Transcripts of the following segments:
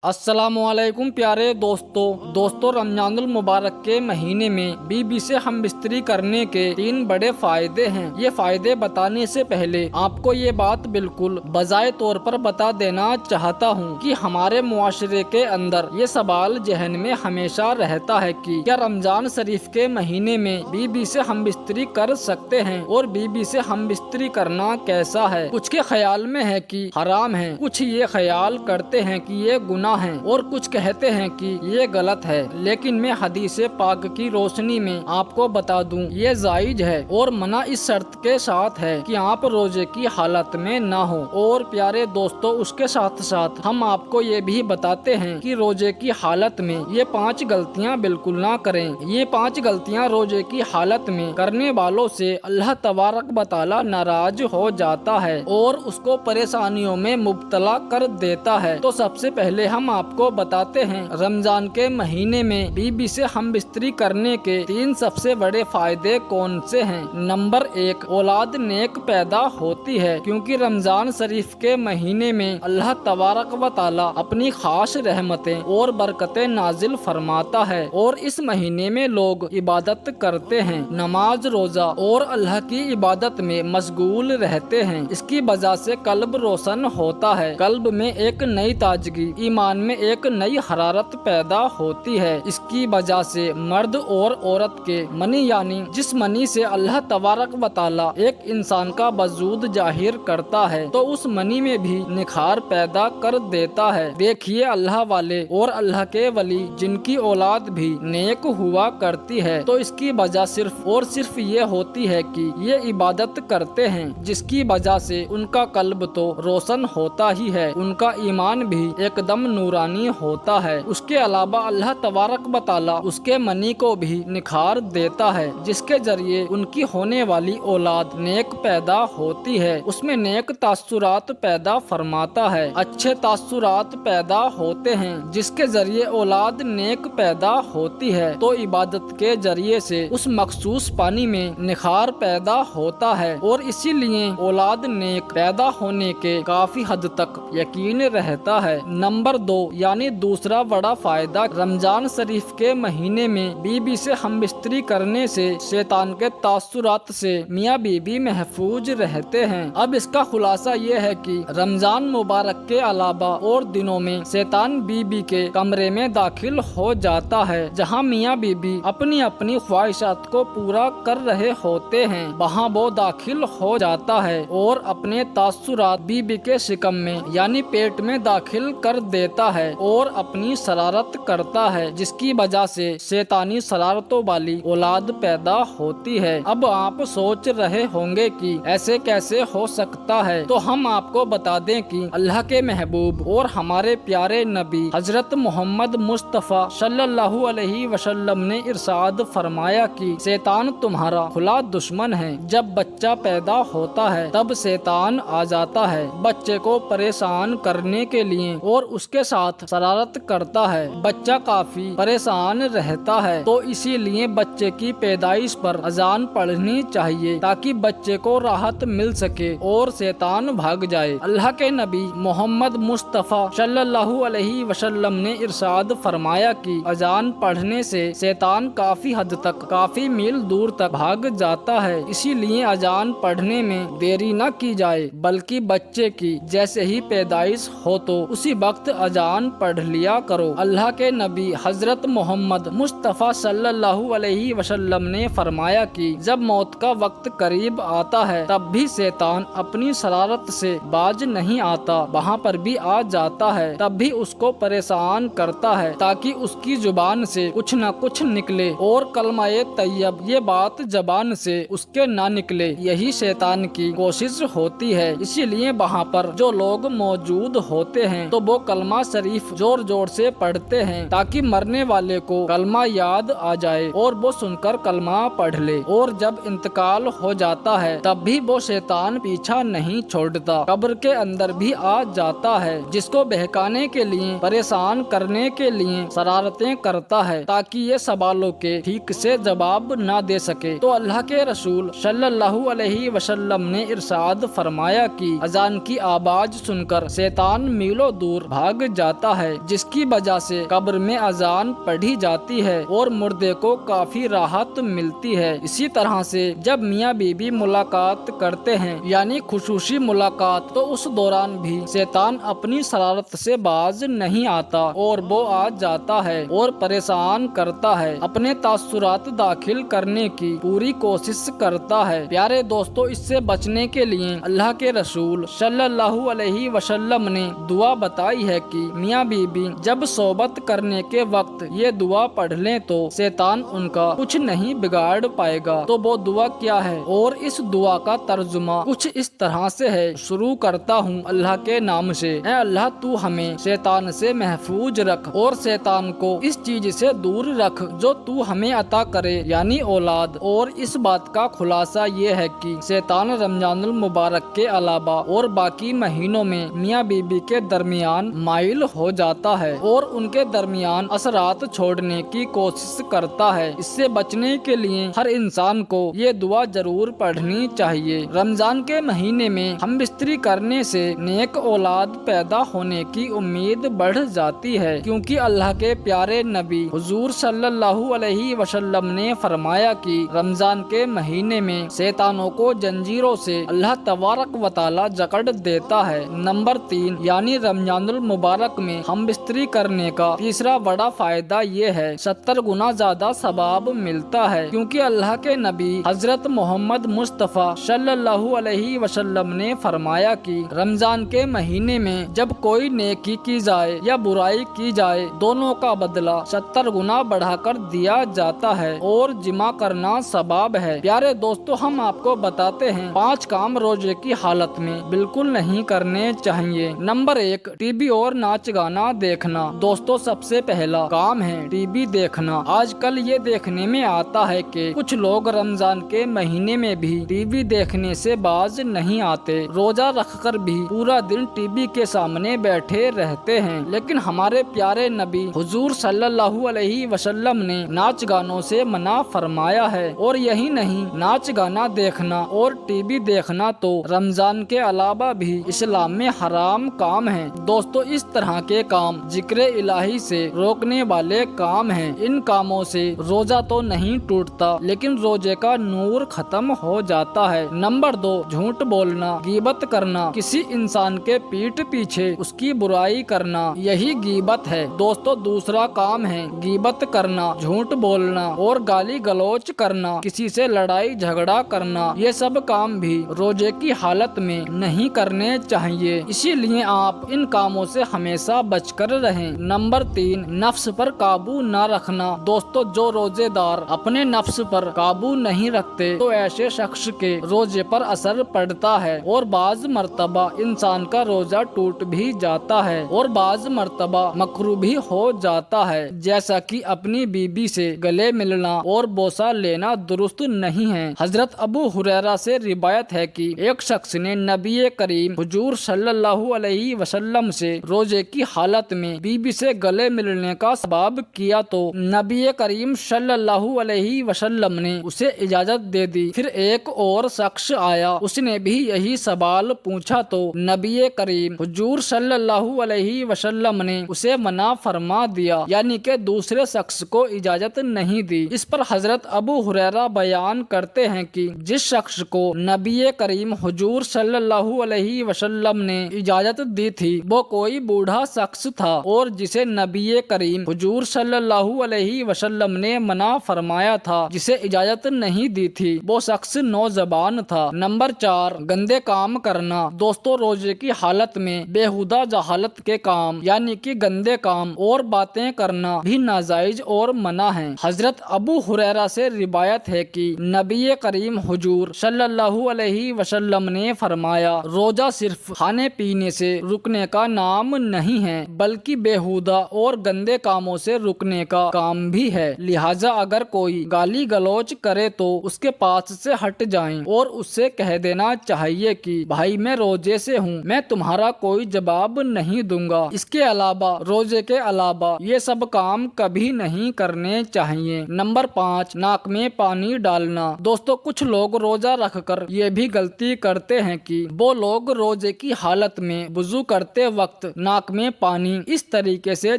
अस्सलामुअलैकुम प्यारे दोस्तों रमजानुल मुबारक के महीने में बीबी से हम बिस्तरी करने के 3 बड़े फायदे हैं। ये फायदे बताने से पहले आपको ये बात बिल्कुल बजाय तौर पर बता देना चाहता हूँ कि हमारे मुआशरे के अंदर ये सवाल जहन में हमेशा रहता है कि क्या रमजान शरीफ के महीने में बीबी से हम बिस्तरी कर सकते हैं और बीबी से हम बिस्तरी करना कैसा है। कुछ के ख्याल में है कि हराम है, कुछ ये ख्याल करते हैं कि ये गुनाह हैं और कुछ कहते हैं कि ये गलत है। लेकिन मैं हदीस पाक की रोशनी में आपको बता दूं ये जायज है और मना इस शर्त के साथ है कि आप रोजे की हालत में ना हो। और प्यारे दोस्तों उसके साथ साथ हम आपको ये भी बताते हैं कि रोजे की हालत में ये 5 गलतियां बिल्कुल ना करें। ये 5 गलतियां रोजे की हालत में करने वालों से अल्लाह तबारक व तआला नाराज हो जाता है और उसको परेशानियों में मुब्तला कर देता है। तो सबसे पहले हम आपको बताते हैं रमजान के महीने में बीबी से हम बिस्तरी करने के 3 सबसे बड़े फायदे कौन से हैं। नंबर 1, औलाद नेक पैदा होती है, क्योंकि रमजान शरीफ के महीने में अल्लाह तबारक व तआला अपनी खास रहमतें और बरकतें नाजिल फरमाता है और इस महीने में लोग इबादत करते हैं, नमाज रोजा और अल्लाह की इबादत में मशगूल रहते हैं। इसकी वजह से कल्ब रोशन होता है, कल्ब में एक नई ताजगी, ईमान में एक नई हरारत पैदा होती है। इसकी वजह से मर्द और औरत के मनी यानी जिस मनी से अल्लाह तबारक व तआला एक इंसान का वजूद जाहिर करता है तो उस मनी में भी निखार पैदा कर देता है। देखिए अल्लाह वाले और अल्लाह के वली जिनकी औलाद भी नेक हुआ करती है तो इसकी वजह सिर्फ और सिर्फ ये होती है कि ये इबादत करते हैं, जिसकी वजह से उनका कल्ब तो रोशन होता ही है, उनका ईमान भी एकदम नूरानी होता है। उसके अलावा अल्लाह तबारक व तआला उसके मनी को भी निखार देता है, जिसके जरिए उनकी होने वाली औलाद नेक पैदा होती है, उसमें नेक तासुरात पैदा फरमाता है, अच्छे तासुरात पैदा होते हैं, जिसके जरिए औलाद नेक पैदा होती है। तो इबादत के जरिए से उस मखसूस पानी में निखार पैदा होता है और इसीलिए औलाद नेक पैदा होने के काफी हद तक यकीन रहता है। नंबर 2 यानी दूसरा बड़ा फायदा, रमजान शरीफ के महीने में बीबी से हम बिस्तरी करने से शैतान के तासुरात से मियाँ बीबी महफूज रहते हैं। अब इसका खुलासा ये है कि रमजान मुबारक के अलावा और दिनों में शैतान बीबी के कमरे में दाखिल हो जाता है, जहाँ मियाँ बीबी अपनी अपनी ख्वाहिशात को पूरा कर रहे होते हैं, वहाँ वो दाखिल हो जाता है और अपने तासुरात बीबी के शिकम में यानी पेट में दाखिल कर देता है और अपनी शरारत करता है, जिसकी वजह से शैतानी शरारतों वाली औलाद पैदा होती है। अब आप सोच रहे होंगे कि ऐसे कैसे हो सकता है, तो हम आपको बता दें कि अल्लाह के महबूब और हमारे प्यारे नबी हजरत मोहम्मद मुस्तफ़ा सल्लल्लाहु अलैहि वसल्लम ने इरशाद फरमाया कि शैतान तुम्हारा खुला दुश्मन है। जब बच्चा पैदा होता है तब शैतान आ जाता है बच्चे को परेशान करने के लिए और उसके साथ शरारत करता है, बच्चा काफी परेशान रहता है। तो इसीलिए बच्चे की पैदाइश पर अजान पढ़नी चाहिए ताकि बच्चे को राहत मिल सके और शैतान भाग जाए। अल्लाह के नबी मोहम्मद मुस्तफ़ा सल्लल्लाहु अलैहि वसल्लम ने इरशाद फरमाया कि अजान पढ़ने से शैतान काफी हद तक, काफी मील दूर तक भाग जाता है। इसीलिए अजान पढ़ने में देरी न की जाए, बल्कि बच्चे की जैसे ही पैदाइश हो तो उसी वक्त अजान पढ़ लिया करो। अल्लाह के नबी हजरत मोहम्मद मुस्तफ़ा सल्लल्लाहु अलैहि वसल्लम ने फरमाया कि जब मौत का वक्त करीब आता है तब भी शैतान अपनी शरारत से बाज नहीं आता, वहाँ पर भी आ जाता है, तब भी उसको परेशान करता है ताकि उसकी जुबान से कुछ न कुछ निकले और कलमाए तैयब ये बात जबान से उसके ना निकले। यही शैतान की कोशिश होती है। इसीलिए वहाँ पर जो लोग मौजूद होते हैं तो वो कलमा शरीफ जोर जोर से पढ़ते हैं ताकि मरने वाले को कलमा याद आ जाए और वो सुनकर कलमा पढ़ ले। और जब इंतकाल हो जाता है तब भी वो शैतान पीछा नहीं छोड़ता, कब्र के अंदर भी आ जाता है, जिसको बहकाने के लिए, परेशान करने के लिए शरारतें करता है ताकि ये सवालों के ठीक से जवाब ना दे सके। तो अल्लाह के रसूल सल्लल्लाहु अलैहि वसल्लम ने इरशाद फरमाया कि अजान की आवाज सुनकर शैतान मीलों दूर भाग جاتا ہے، جس کی وجہ سے قبر میں اذان پڑھی جاتی ہے اور مردے کو کافی راحت ملتی ہے۔ اسی طرح سے جب میاں بیوی ملاقات کرتے ہیں یعنی خصوصی ملاقات، تو اس دوران بھی شیطان اپنی شرارت سے باز نہیں آتا اور وہ آ جاتا ہے اور پریشان کرتا ہے، اپنے تاثرات داخل کرنے کی پوری کوشش کرتا ہے۔ پیارے دوستو، اس سے بچنے کے لیے اللہ کے رسول صلی اللہ علیہ وسلم نے دعا بتائی ہے کہ میاں بیوی جب صحبت کرنے کے وقت یہ دعا پڑھ لیں تو شیطان ان کا کچھ نہیں بگاڑ پائے گا۔ تو وہ دعا کیا ہے؟ اور اس دعا کا ترجمہ کچھ اس طرح سے ہے: شروع کرتا ہوں اللہ کے نام سے، اے اللہ تو ہمیں شیطان سے محفوظ رکھ اور شیطان کو اس چیز سے دور رکھ جو تو ہمیں عطا کرے یعنی اولاد۔ اور اس بات کا خلاصہ یہ ہے کہ شیطان رمضان المبارک کے علاوہ اور باقی مہینوں میں میاں بیوی کے درمیان مائل ہو جاتا ہے اور ان کے درمیان اثرات چھوڑنے کی کوشش کرتا ہے۔ اس سے بچنے کے لیے ہر انسان کو یہ دعا ضرور پڑھنی چاہیے۔ رمضان کے مہینے میں ہم بستری کرنے سے نیک اولاد پیدا ہونے کی امید بڑھ جاتی ہے، کیونکہ اللہ کے پیارے نبی حضور صلی اللہ علیہ وسلم نے فرمایا کہ رمضان کے مہینے میں شیطانوں کو جنجیروں سے اللہ تبارک و تعالی جکڑ دیتا ہے۔ نمبر 3 یعنی رمضان المبارک میں ہم بستری کرنے کا تیسرا بڑا فائدہ یہ ہے 70 گنا زیادہ ثواب ملتا ہے، کیونکہ اللہ کے نبی حضرت محمد مصطفیٰ صلی اللہ علیہ وسلم نے فرمایا کہ رمضان کے مہینے میں جب کوئی نیکی کی جائے یا برائی کی جائے، دونوں کا بدلہ 70 گنا بڑھا کر دیا جاتا ہے اور جمع کرنا ثواب ہے۔ پیارے دوستو، ہم آپ کو بتاتے ہیں 5 کام روزے کی حالت میں بالکل نہیں کرنے چاہیے۔ نمبر 1 ٹی وی اور ناچ گانا دیکھنا۔ دوستو، سب سے پہلا کام ہے ٹی وی دیکھنا۔ آج کل یہ دیکھنے میں آتا ہے کہ کچھ لوگ رمضان کے مہینے میں بھی ٹی وی دیکھنے سے باز نہیں آتے، روزہ رکھ کر بھی پورا دن ٹی وی کے سامنے بیٹھے رہتے ہیں۔ لیکن ہمارے پیارے نبی حضور صلی اللہ علیہ وسلم نے ناچ گانوں سے منع فرمایا ہے، اور یہی نہیں، ناچ گانا دیکھنا اور ٹی وی دیکھنا تو رمضان کے علاوہ بھی اسلام میں حرام کام ہے۔ دوستو، اس طرح کے کام ذکر الہی سے روکنے والے کام ہیں۔ ان کاموں سے روزہ تو نہیں ٹوٹتا، لیکن روزے کا نور ختم ہو جاتا ہے۔ نمبر 2 جھوٹ بولنا، غیبت کرنا، کسی انسان کے پیٹھ پیچھے اس کی برائی کرنا، یہی غیبت ہے۔ دوستو، دوسرا کام ہے غیبت کرنا، جھوٹ بولنا اور گالی گلوچ کرنا، کسی سے لڑائی جھگڑا کرنا، یہ سب کام بھی روزے کی حالت میں نہیں کرنے چاہیے، اسی لیے آپ ان کاموں سے ہمیشہ بچ کر رہیں۔ نمبر 3 نفس پر قابو نہ رکھنا۔ دوستو، جو روزے دار اپنے نفس پر قابو نہیں رکھتے تو ایسے شخص کے روزے پر اثر پڑتا ہے اور بعض مرتبہ انسان کا روزہ ٹوٹ بھی جاتا ہے اور بعض مرتبہ مکروہ بھی ہو جاتا ہے، جیسا کہ اپنی بیوی سے گلے ملنا اور بوسہ لینا درست نہیں ہے۔ حضرت ابو ہریرہ سے روایت ہے کہ ایک شخص نے نبی کریم حضور صلی اللہ علیہ وسلم سے روزے کی حالت میں بیوی سے گلے ملنے کا سبب کیا تو نبی کریم صلی اللہ علیہ وسلم نے اسے اجازت دے دی۔ پھر ایک اور شخص آیا، اس نے بھی یہی سوال پوچھا تو نبی کریم حضور صلی اللہ علیہ وسلم نے اسے منع فرما دیا، یعنی کہ دوسرے شخص کو اجازت نہیں دی۔ اس پر حضرت ابو ہریرہ بیان کرتے ہیں کہ جس شخص کو نبی کریم حضور صلی اللہ علیہ وسلم نے اجازت دی تھی وہ کوئی بوڑھا شخص تھا، اور جسے نبی کریم حضور صلی اللہ علیہ وسلم نے منع فرمایا تھا، جسے اجازت نہیں دی تھی، وہ شخص نوجوان تھا۔ نمبر 4 گندے کام کرنا۔ دوستو، روزے کی حالت میں بےہودہ جہالت کے کام یعنی کہ گندے کام اور باتیں کرنا بھی ناجائز اور منع ہیں۔ حضرت ابو ہریرہ سے روایت ہے کہ نبی کریم حضور صلی اللہ علیہ وسلم نے فرمایا، روزہ صرف کھانے پینے سے رکنے کا نام نہیں ہے بلکہ بےہودہ اور گندے کاموں سے رکنے کا کام بھی ہے، لہٰذا اگر کوئی گالی گلوچ کرے تو اس کے پاس سے ہٹ جائیں اور اس سے کہہ دینا چاہیے کہ بھائی میں روزے سے ہوں، میں تمہارا کوئی جواب نہیں دوں گا۔ اس کے علاوہ روزے کے علاوہ یہ سب کام کبھی نہیں کرنے چاہیے۔ نمبر 5 ناک میں پانی ڈالنا۔ دوستو، کچھ لوگ روزہ رکھ کر یہ بھی غلطی کرتے ہیں کہ وہ لوگ روزے کی حالت میں وضو کرتے وقت ناک नाक में पानी इस तरीके से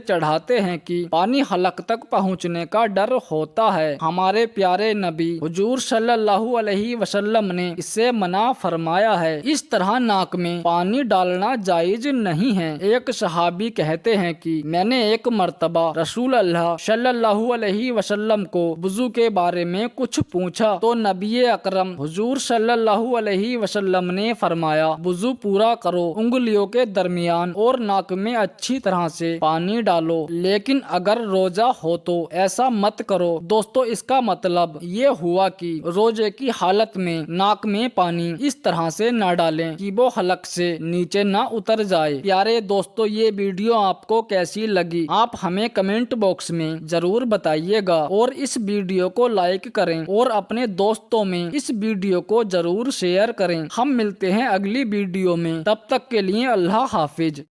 चढ़ाते हैं कि पानी हलक तक पहुंचने का डर होता है। हमारे प्यारे नबी हुजूर सल्लल्लाहु अलैहि वसल्लम ने इससे मना फरमाया है। इस तरह नाक में पानी डालना जायज नहीं है। एक सहाबी कहते हैं कि मैंने एक मर्तबा रसूल अल्लाह सल्लल्लाहु अलैहि वसल्लम को वुजू के बारे में कुछ पूछा तो नबी अकरम हुजूर सल्लल्लाहु अलैहि वसल्लम ने फरमाया, वुजू पूरा करो, उंगलियों के दरमियान और नाक में अच्छी तरह से पानी डालो, लेकिन अगर रोजा हो तो ऐसा मत करो। दोस्तों, इसका मतलब ये हुआ कि रोजे की हालत में नाक में पानी इस तरह से न डालें कि वो हलक से नीचे ना उतर जाए। प्यारे दोस्तों, ये वीडियो आपको कैसी लगी आप हमें कमेंट बॉक्स में जरूर बताइएगा और इस वीडियो को लाइक करें और अपने दोस्तों में इस वीडियो को जरूर शेयर करें। हम मिलते हैं अगली वीडियो में, तब तक के लिए अल्लाह हाफिज।